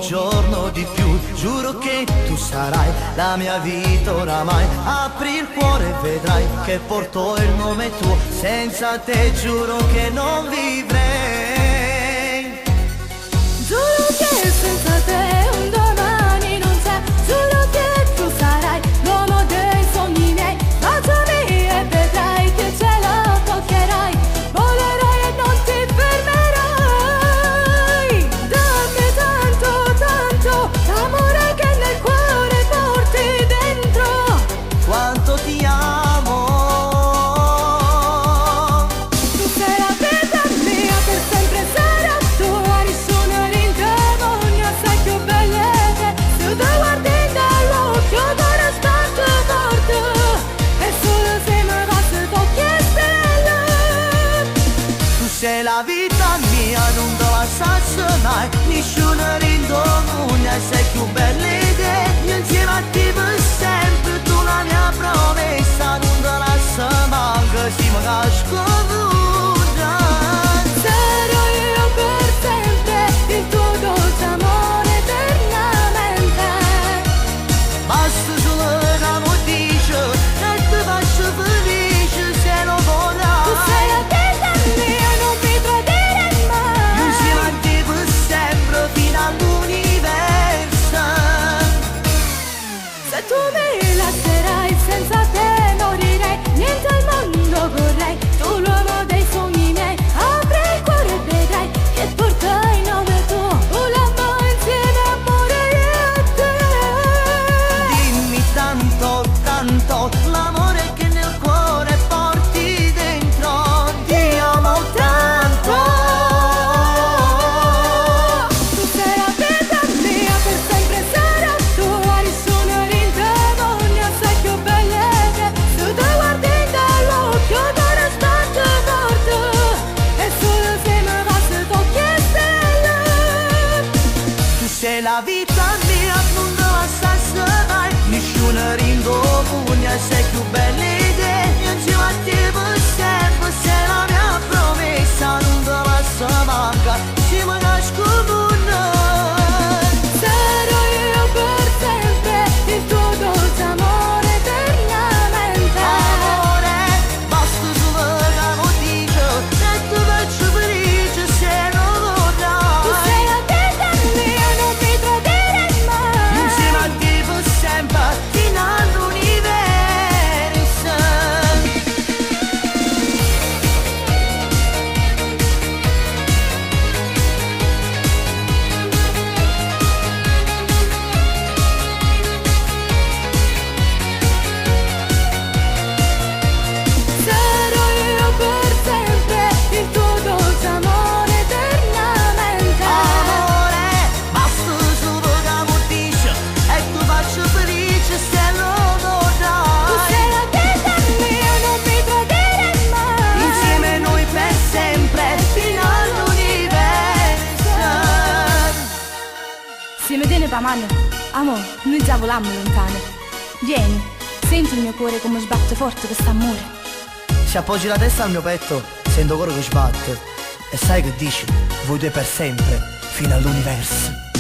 giorno di più. Giuro che tu sarai la mia vita oramai. Apri il cuore e vedrai che porto il nome tuo. Senza te giuro che non vivrei. Giuro che senza te un domani non c'è. Giuro che tu sarai l'uomo dei sogni miei. Baciami e vedrai che ce la toccherai. Volerai e non ti fermerai. Dammi tanto, tanto l'amore che nel cuore porti dentro. Quanto ti amo. Tu sei la vita mia, per sempre sarò tua. Nessuno rindemonia, sei più bella te. Se tu guardi dall'occhio d'ora stanto morto. E solo se mi basta tocchi e stelle. Tu sei la vita mia, non te la lascio mai. Nessuno rindomugna, sei più bella di te. Io insieme a te per sempre, tu la mia promessa. Non te la lascio manca, si mi casco nuda. Sarò io per sempre, il tuo dolce amore eternamente. Basta solo che mi dici e ti faccio felice se lo vorrai. Tu sei la vita mia, non mi tradire mai. Insieme a te per sempre fino all'universo. Se tu mi lascerai senza te morirei. Niente al mondo vorrei. Tu l'uomo dei sogni miei. Apri il cuore e vedrai che portai il nome tuo. Volammo insieme amore io e te. Dimmi tanto, tanto l'amore che nel cuore porti dentro. Ti amo tanto. Tu sei la vita mia, per sempre sarò tua. Nessuno rindemonia, sei più bella te. Se tu guardi dall'occhio d'ora stanto morto. E solo se mi basta tocchi e stelle. Tu sei la vita mia, non te la lascio mai. Nessuno rindomugna, sei più bella di te. Io insieme a te per sempre, sei la mia promessa. Non te la lascio manca, ci mi nasco nuda. Sarò io per sempre, il tuo dolce amore eternamente. Amore, basta solo che mi dici e ti faccio felice se non vorrai. Tu sei la vita mia, non mi tradire mai. Insieme a te per sempre fino all'universo. Sarò io per sempre, il tuo dolce amore eternamente. Amore, basta solo che mi dici e ti faccio felice se lo Tu vorrai. sei la vita mia, non mi tradire mai. Insieme noi per sempre fino all'universo. Se mi tieni per mano, amore, noi già volammo lontano. Vieni, senti il mio cuore come sbatte forte quest'amore. Se appoggi la testa al mio petto, sento il cuore che sbatte. E sai che dici? Voi due per sempre, fino all'universo.